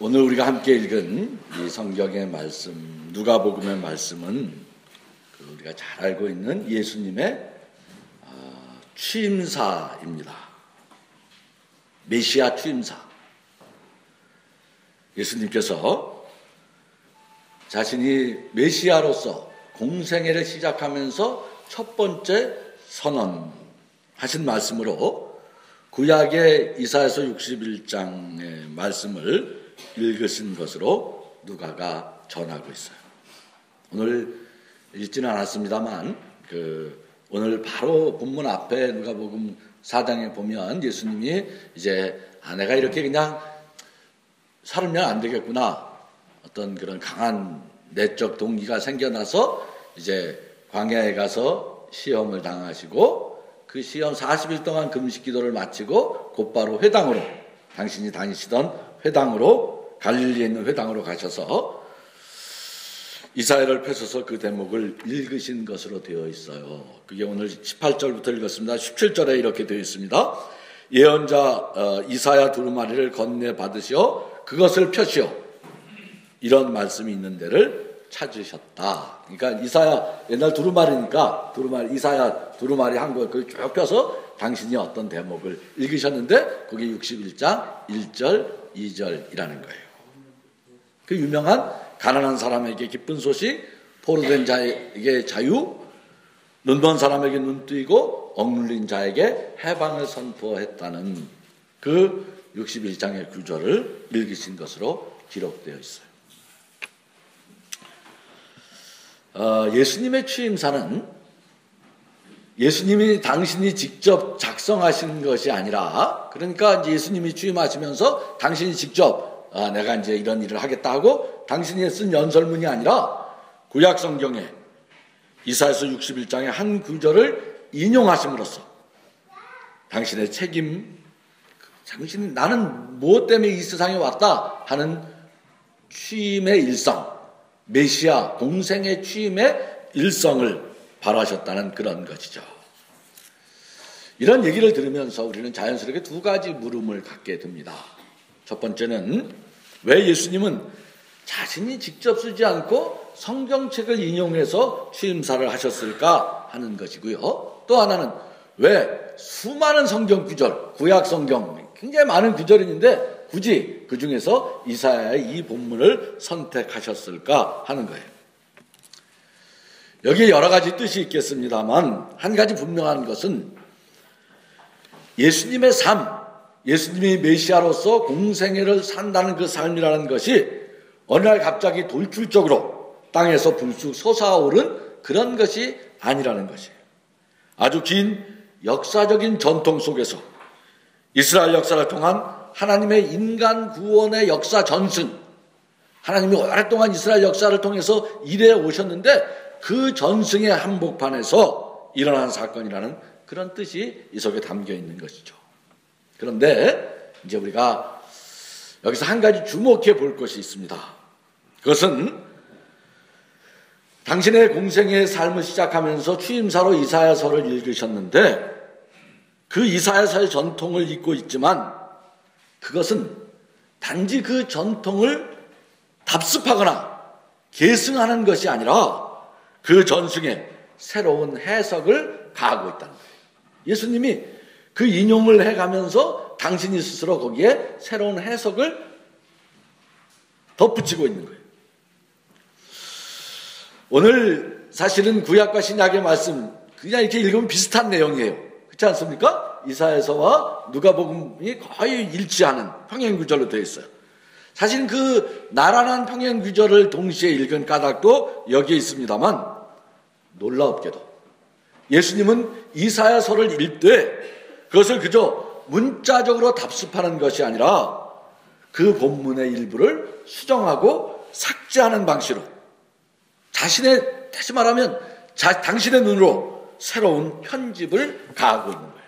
오늘 우리가 함께 읽은 이 성경의 말씀, 누가복음의 말씀은 우리가 잘 알고 있는 예수님의 취임사입니다. 메시아 취임사. 예수님께서 자신이 메시아로서 공생애를 시작하면서 첫 번째 선언하신 말씀으로 구약의 이사야서 61장의 말씀을 읽으신 것으로 누가가 전하고 있어요. 오늘 읽지는 않았습니다만 오늘 바로 본문 앞에 누가복음 4장에 보면 예수님이 이제 내가 이렇게 그냥 살면 안 되겠구나, 어떤 그런 강한 내적 동기가 생겨나서 이제 광야에 가서 시험을 당하시고 그 시험 40일 동안 금식 기도를 마치고 곧바로 회당으로, 당신이 다니시던 회당으로, 갈릴리에 있는 회당으로 가셔서 이사야를 펴셔서 그 대목을 읽으신 것으로 되어 있어요. 그게 오늘 18절부터 읽었습니다. 17절에 이렇게 되어 있습니다. 예언자 이사야 두루마리를 건네 받으시어 그것을 펴시어, 이런 말씀이 있는 데를 찾으셨다. 그러니까 이사야, 옛날 두루마리니까 이사야 두루마리 한 거 그 쭉 펴서 당신이 어떤 대목을 읽으셨는데 거기 61장 1절 2절이라는 거예요. 그 유명한 가난한 사람에게 기쁜 소식, 포로된 자에게 자유, 눈먼 사람에게 눈 뜨이고 억눌린 자에게 해방을 선포했다는 그 61장의 구절을 읽으신 것으로 기록되어 있어요. 예수님의 취임사는 예수님이 당신이 직접 작성하신 것이 아니라, 그러니까 이제 예수님이 취임하시면서 당신이 직접 내가 이제 이런 일을 하겠다 하고 당신이 쓴 연설문이 아니라 구약 성경에 이사야서 61장의 한 구절을 인용하심으로써 당신의 책임, 당신 나는 무엇 때문에 이 세상에 왔다 하는 취임의 일성, 메시아 공생의 취임의 일성을 발하셨다는 그런 것이죠. 이런 얘기를 들으면서 우리는 자연스럽게 두 가지 물음을 갖게 됩니다. 첫 번째는 왜 예수님은 자신이 직접 쓰지 않고 성경책을 인용해서 취임사를 하셨을까 하는 것이고요. 또 하나는 왜 수많은 성경 구절, 구약 성경 굉장히 많은 구절이 있는데 굳이 그 중에서 이사야의 이 본문을 선택하셨을까 하는 거예요. 여기에 여러 가지 뜻이 있겠습니다만 한 가지 분명한 것은 예수님의 삶, 예수님이 메시아로서 공생애를 산다는 그 삶이라는 것이 어느 날 갑자기 돌출적으로 땅에서 불쑥 솟아오른 그런 것이 아니라는 것이에요. 아주 긴 역사적인 전통 속에서 이스라엘 역사를 통한 하나님의 인간 구원의 역사 전승, 하나님이 오랫동안 이스라엘 역사를 통해서 일해 오셨는데 그 전승의 한복판에서 일어난 사건이라는 그런 뜻이 이 속에 담겨 있는 것이죠. 그런데 이제 우리가 여기서 한 가지 주목해 볼 것이 있습니다. 그것은 당신의 공생의 삶을 시작하면서 취임사로 이사야서를 읽으셨는데 그 이사야서의 전통을 읽고 있지만 그것은 단지 그 전통을 답습하거나 계승하는 것이 아니라 그 전승에 새로운 해석을 가하고 있다는 거예요. 예수님이 그 인용을 해가면서 당신이 스스로 거기에 새로운 해석을 덧붙이고 있는 거예요. 오늘 사실은 구약과 신약의 말씀 그냥 이렇게 읽으면 비슷한 내용이에요. 그렇지 않습니까? 이사야서와 누가복음이 거의 일치하는 평행구절로 되어 있어요. 사실 그 나란한 평행구절을 동시에 읽은 까닭도 여기에 있습니다만 놀랍게도 예수님은 이사야서를 읽되 그것을 그저 문자적으로 답습하는 것이 아니라 그 본문의 일부를 수정하고 삭제하는 방식으로 자신의, 다시 말하면 당신의 눈으로 새로운 편집을 가하고 있는 거예요.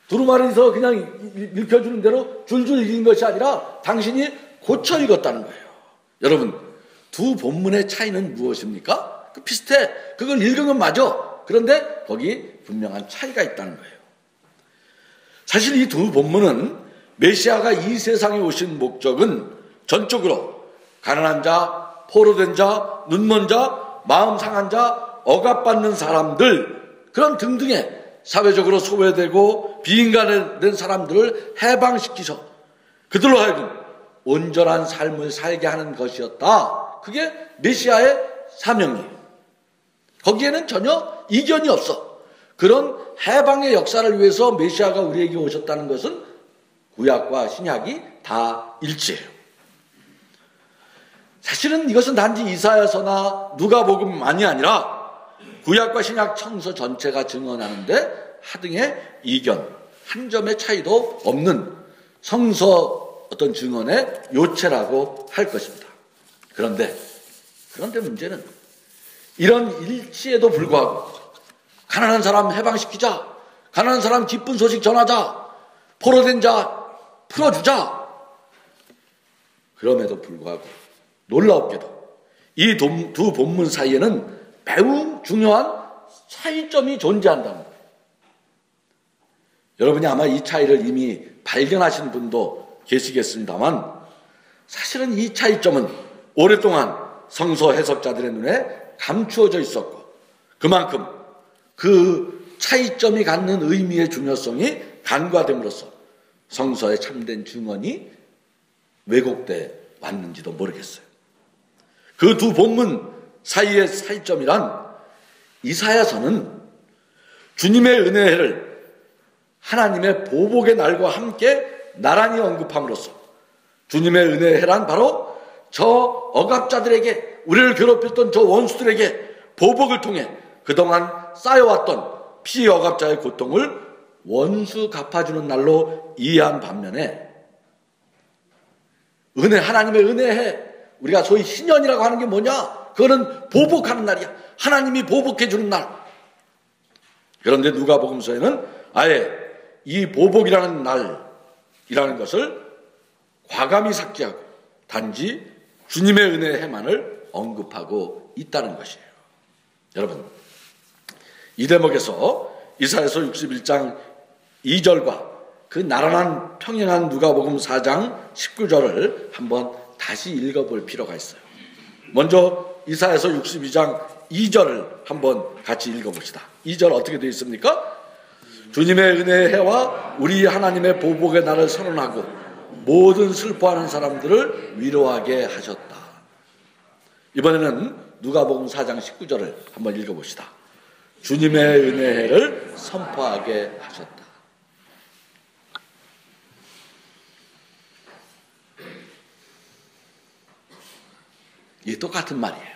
두루마리에서 그냥 읽혀주는 대로 줄줄 읽은 것이 아니라 당신이 고쳐 읽었다는 거예요. 여러분, 두 본문의 차이는 무엇입니까? 비슷해. 그걸 읽은 건 맞아. 그런데 거기 분명한 차이가 있다는 거예요. 사실 이 두 본문은 메시아가 이 세상에 오신 목적은 전적으로 가난한 자, 포로된 자, 눈먼 자, 마음 상한 자, 억압받는 사람들, 그런 등등의 사회적으로 소외되고 비인간된 사람들을 해방시키셔 그들로 하여금 온전한 삶을 살게 하는 것이었다. 그게 메시아의 사명이에요. 거기에는 전혀 이견이 없어. 그런 해방의 역사를 위해서 메시아가 우리에게 오셨다는 것은 구약과 신약이 다 일치해요. 사실은 이것은 단지 이사야서나 누가복음만이 아니라 구약과 신약 성서 전체가 증언하는데 하등의 이견, 한 점의 차이도 없는 성서 어떤 증언의 요체라고 할 것입니다. 그런데 문제는 이런 일치에도 불구하고 가난한 사람 해방시키자, 가난한 사람 기쁜 소식 전하자, 포로된 자 풀어주자. 그럼에도 불구하고 놀랍게도 이 두 본문 사이에는 매우 중요한 차이점이 존재한다는 거예요. 여러분이 아마 이 차이를 이미 발견하신 분도 계시겠습니다만 사실은 이 차이점은 오랫동안 성서 해석자들의 눈에 감추어져 있었고 그만큼 그 차이점이 갖는 의미의 중요성이 간과됨으로써 성서의 참된 증언이 왜곡돼 왔는지도 모르겠어요. 그 두 본문 사이의 차이점이란 이사야서는 주님의 은혜를 하나님의 보복의 날과 함께 나란히 언급함으로써 주님의 은혜의 해란 바로 저 억압자들에게 우리를 괴롭혔던 저 원수들에게 보복을 통해 그동안 쌓여왔던 피억압자의 고통을 원수 갚아주는 날로 이해한 반면에 은혜, 하나님의 은혜해 우리가 소위 신년이라고 하는 게 뭐냐? 그거는 보복하는 날이야. 하나님이 보복해주는 날. 그런데 누가복음서에는 아예 이 보복이라는 날이라는 것을 과감히 삭제하고 단지 주님의 은혜의 해만을 언급하고 있다는 것이에요. 여러분, 이 대목에서 이사야서 61장 2절과 그 나란한 평행한 누가복음 4장 19절을 한번 다시 읽어볼 필요가 있어요. 먼저 이사야서 62장 2절을 한번 같이 읽어봅시다. 2절 어떻게 되어 있습니까? 주님의 은혜의 해와 우리 하나님의 보복의 날을 선언하고 모든 슬퍼하는 사람들을 위로하게 하셨다. 이번에는 누가복음 4장 19절을 한번 읽어봅시다. 주님의 은혜를 선포하게 하셨다. 이게 똑같은 말이에요.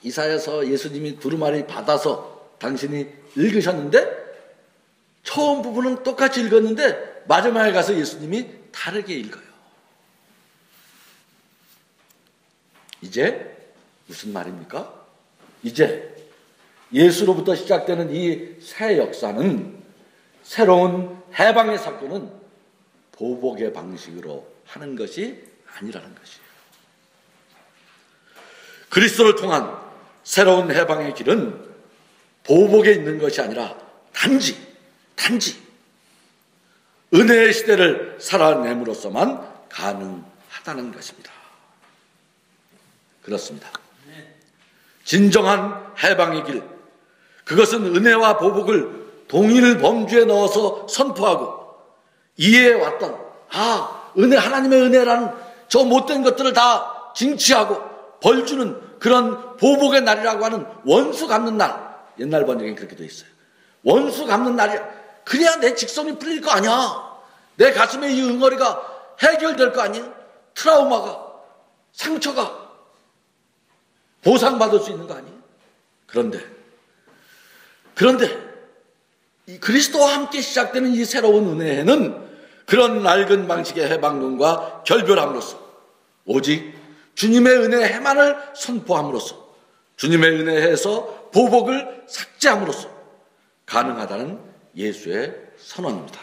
이사야서 예수님이 두루마리 받아서 당신이 읽으셨는데 처음 부분은 똑같이 읽었는데 마지막에 가서 예수님이 다르게 읽어요. 이제 무슨 말입니까? 이제 예수로부터 시작되는 이 새 역사는 새로운 해방의 사건은 보복의 방식으로 하는 것이 아니라는 것이에요. 그리스도를 통한 새로운 해방의 길은 보복에 있는 것이 아니라 단지 은혜의 시대를 살아냄으로써만 가능하다는 것입니다. 그렇습니다. 진정한 해방의 길, 그것은 은혜와 보복을 동일 범주에 넣어서 선포하고 이해해왔던 은혜, 하나님의 은혜라는 저 못된 것들을 다 징치하고 벌주는 그런 보복의 날이라고 하는 원수 갚는 날. 옛날 번역엔 그렇게 돼 있어요. 원수 갚는 날이야. 그래야 내 직성이 풀릴 거 아니야. 내 가슴에 이 응어리가 해결될 거 아니야. 트라우마가, 상처가 보상받을 수 있는 거 아니에요. 그런데 이 그리스도와 함께 시작되는 이 새로운 은혜는 그런 낡은 방식의 해방론과 결별함으로써 오직 주님의 은혜의 해만을 선포함으로써 주님의 은혜에서 보복을 삭제함으로써 가능하다는 예수의 선언입니다.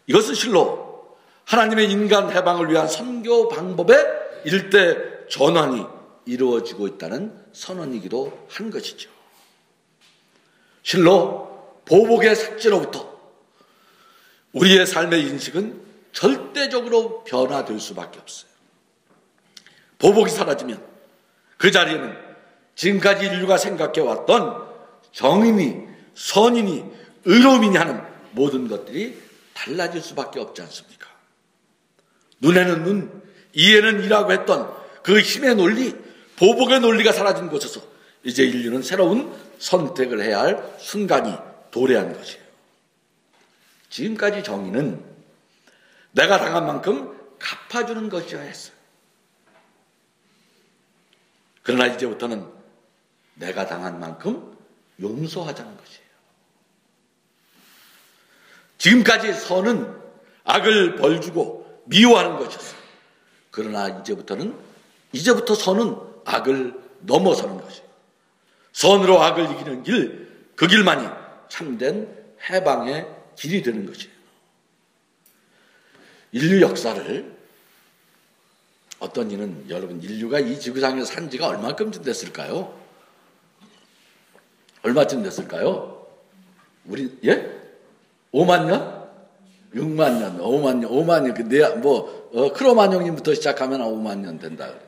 이것은 실로 하나님의 인간 해방을 위한 선교 방법의 일대 전환이 이루어지고 있다는 선언이기도 한 것이죠. 실로 보복의 삭제로부터 우리의 삶의 인식은 절대적으로 변화될 수밖에 없어요. 보복이 사라지면 그 자리에는 지금까지 인류가 생각해왔던 정인이, 선인이, 의로움이니 하는 모든 것들이 달라질 수밖에 없지 않습니까? 눈에는 눈, 이에는 이라고 했던 그 힘의 논리, 보복의 논리가 사라진 곳에서 이제 인류는 새로운 선택을 해야 할 순간이 도래한 것이에요. 지금까지 정의는 내가 당한 만큼 갚아주는 것이어야 했어요. 그러나 이제부터는 내가 당한 만큼 용서하자는 것이에요. 지금까지 선은 악을 벌주고 미워하는 것이었어요. 그러나 이제부터 선은 악을 넘어서는 것이에요. 선으로 악을 이기는 길, 그 길만이 참된 해방의 길이 되는 것이에요. 인류 역사를 어떤 이는 여러분 인류가 이 지구상에서 산 지가 얼마큼쯤 됐을까요? 얼마쯤 됐을까요? 우리 5만 년? 6만 년, 5만 년, 5만 년. 크로마뇽님부터 시작하면 5만 년 된다 그래.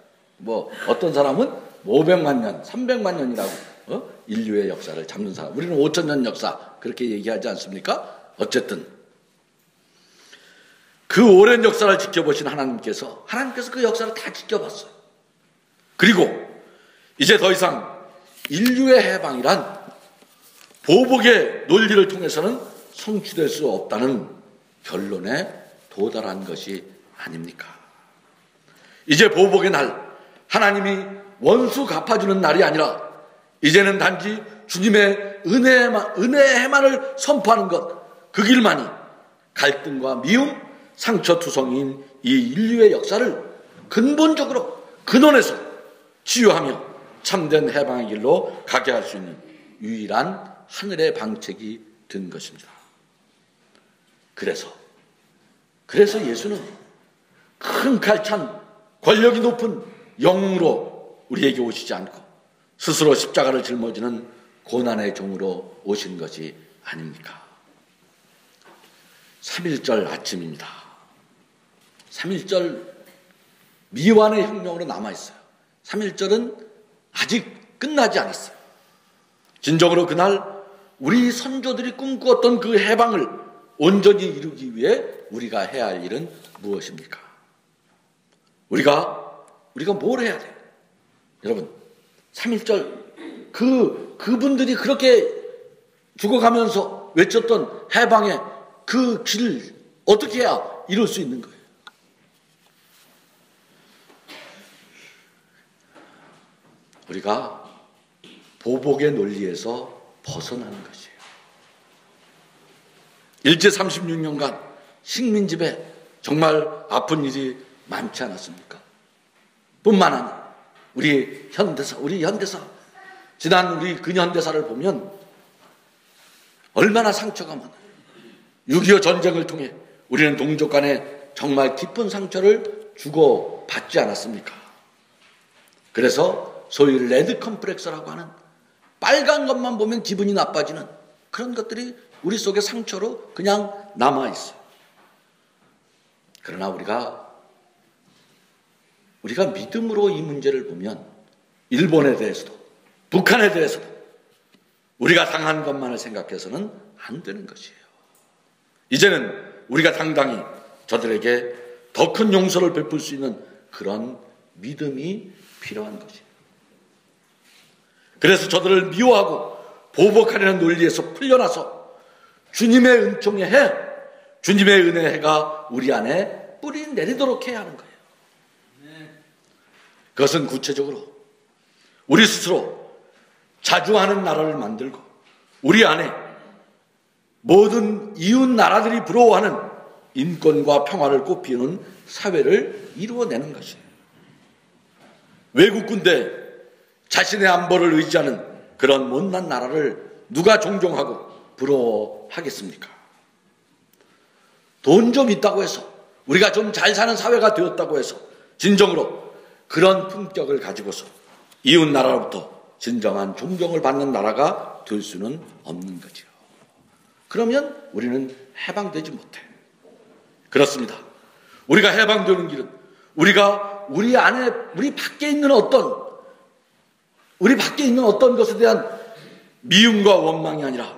어떤 사람은 500만 년, 300만 년이라고 인류의 역사를 잡는 사람. 우리는 5천 년 역사 그렇게 얘기하지 않습니까? 어쨌든 그 오랜 역사를 지켜보신 하나님께서 그 역사를 다 지켜봤어요. 그리고 이제 더 이상 인류의 해방이란 보복의 논리를 통해서는 성취될 수 없다는 결론에 도달한 것이 아닙니까? 이제 보복의 날, 하나님이 원수 갚아주는 날이 아니라 이제는 단지 주님의 은혜의 해만을 선포하는 것, 그 길만이 갈등과 미움, 상처투성이인 이 인류의 역사를 근본적으로 근원에서 치유하며 참된 해방의 길로 가게 할 수 있는 유일한 하늘의 방책이 된 것입니다. 그래서 예수는 큰 칼찬 권력이 높은 영웅으로 우리에게 오시지 않고 스스로 십자가를 짊어지는 고난의 종으로 오신 것이 아닙니까? 3.1절 아침입니다. 3.1절 미완의 혁명으로 남아있어요. 3.1절은 아직 끝나지 않았어요. 진정으로 그날 우리 선조들이 꿈꾸었던 그 해방을 온전히 이루기 위해 우리가 해야 할 일은 무엇입니까? 우리가 뭘 해야 돼요? 여러분, 3.1절 그분들이 그렇게 죽어가면서 외쳤던 해방의 그 길을 어떻게 해야 이룰 수 있는 거예요? 우리가 보복의 논리에서 벗어나는 것이에요. 일제 36년간 식민지배 정말 아픈 일이 많지 않았습니까? 뿐만 아니라 우리 현대사 지난 우리 근현대사를 보면 얼마나 상처가 많아요. 6.25 전쟁을 통해 우리는 동족 간에 정말 깊은 상처를 주고받지 않았습니까? 그래서 소위 레드 컴플렉스라고 하는 빨간 것만 보면 기분이 나빠지는 그런 것들이 우리 속에 상처로 그냥 남아있어요. 그러나 우리가 믿음으로 이 문제를 보면 일본에 대해서도 북한에 대해서도 우리가 당한 것만을 생각해서는 안 되는 것이에요. 이제는 우리가 당당히 저들에게 더 큰 용서를 베풀 수 있는 그런 믿음이 필요한 것이에요. 그래서 저들을 미워하고 보복하려는 논리에서 풀려나서 주님의 은총의 해, 주님의 은혜의 해가 우리 안에 뿌리 내리도록 해야 하는 거예요. 그것은 구체적으로 우리 스스로 자주하는 나라를 만들고 우리 안에 모든 이웃 나라들이 부러워하는 인권과 평화를 꽃피우는 사회를 이루어내는 것이에요. 외국 군대 자신의 안보를 의지하는 그런 못난 나라를 누가 존경하고 부러워하겠습니까? 돈 좀 있다고 해서 우리가 좀 잘 사는 사회가 되었다고 해서 진정으로 그런 품격을 가지고서 이웃 나라로부터 진정한 존경을 받는 나라가 될 수는 없는 거죠. 그러면 우리는 해방되지 못해. 그렇습니다. 우리가 해방되는 길은 우리가 우리 밖에 있는 어떤 것에 대한 미움과 원망이 아니라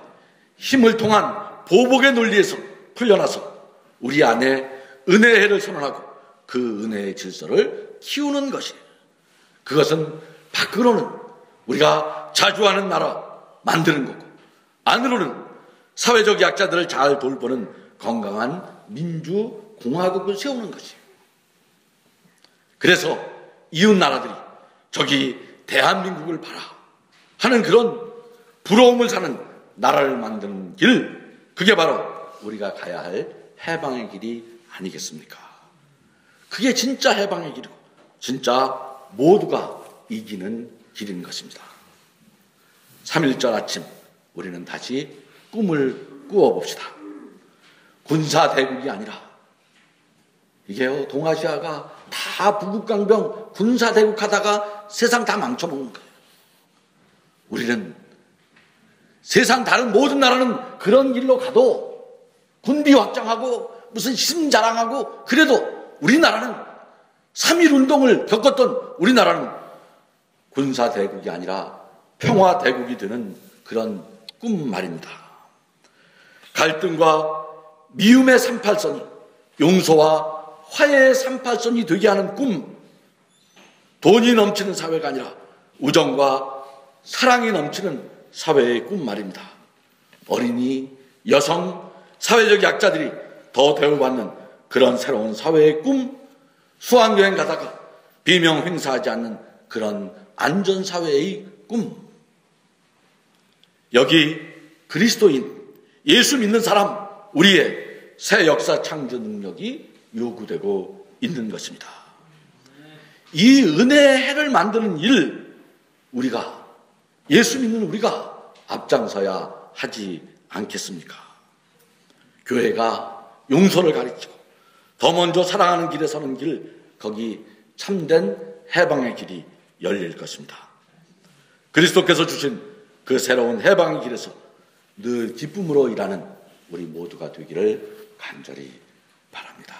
힘을 통한 보복의 논리에서 풀려나서 우리 안에 은혜의 해를 선언하고 그 은혜의 질서를 키우는 것이에요. 그것은 밖으로는 우리가 자주하는 나라 만드는 거고, 안으로는 사회적 약자들을 잘 돌보는 건강한 민주공화국을 세우는 것이에요. 그래서 이웃 나라들이 저기 대한민국을 봐라 하는 그런 부러움을 사는 나라를 만드는 길, 그게 바로 우리가 가야 할 해방의 길이 아니겠습니까? 그게 진짜 해방의 길이고 진짜 모두가 이기는 길인 것입니다. 3.1절 아침 우리는 다시 꿈을 꾸어봅시다. 군사대국이 아니라, 이게요, 동아시아가 다 부국강병 군사대국 하다가 세상 다 망쳐먹는 거예요. 우리는 세상 다른 모든 나라는 그런 길로 가도 군비 확장하고 무슨 힘 자랑하고, 그래도 우리나라는 3.1운동을 겪었던 우리나라는 군사대국이 아니라 평화대국이 되는 그런 꿈 말입니다. 갈등과 미움의 38선이 용서와 화해의 38선이 되게 하는 꿈, 돈이 넘치는 사회가 아니라 우정과 사랑이 넘치는 사회의 꿈 말입니다. 어린이, 여성, 사회적 약자들이 더 대우받는 그런 새로운 사회의 꿈, 수학여행 가다가 비명 행사하지 않는 그런 안전사회의 꿈. 여기 그리스도인, 예수 믿는 사람, 우리의 새 역사 창조 능력이 요구되고 있는 것입니다. 이 은혜의 해를 만드는 일, 우리가, 예수 믿는 우리가 앞장서야 하지 않겠습니까? 교회가 용서를 가르치고 더 먼저 사랑하는 길에 서는 길, 거기 참된 해방의 길이 열릴 것입니다. 그리스도께서 주신 그 새로운 해방의 길에서 늘 기쁨으로 일하는 우리 모두가 되기를 간절히 바랍니다.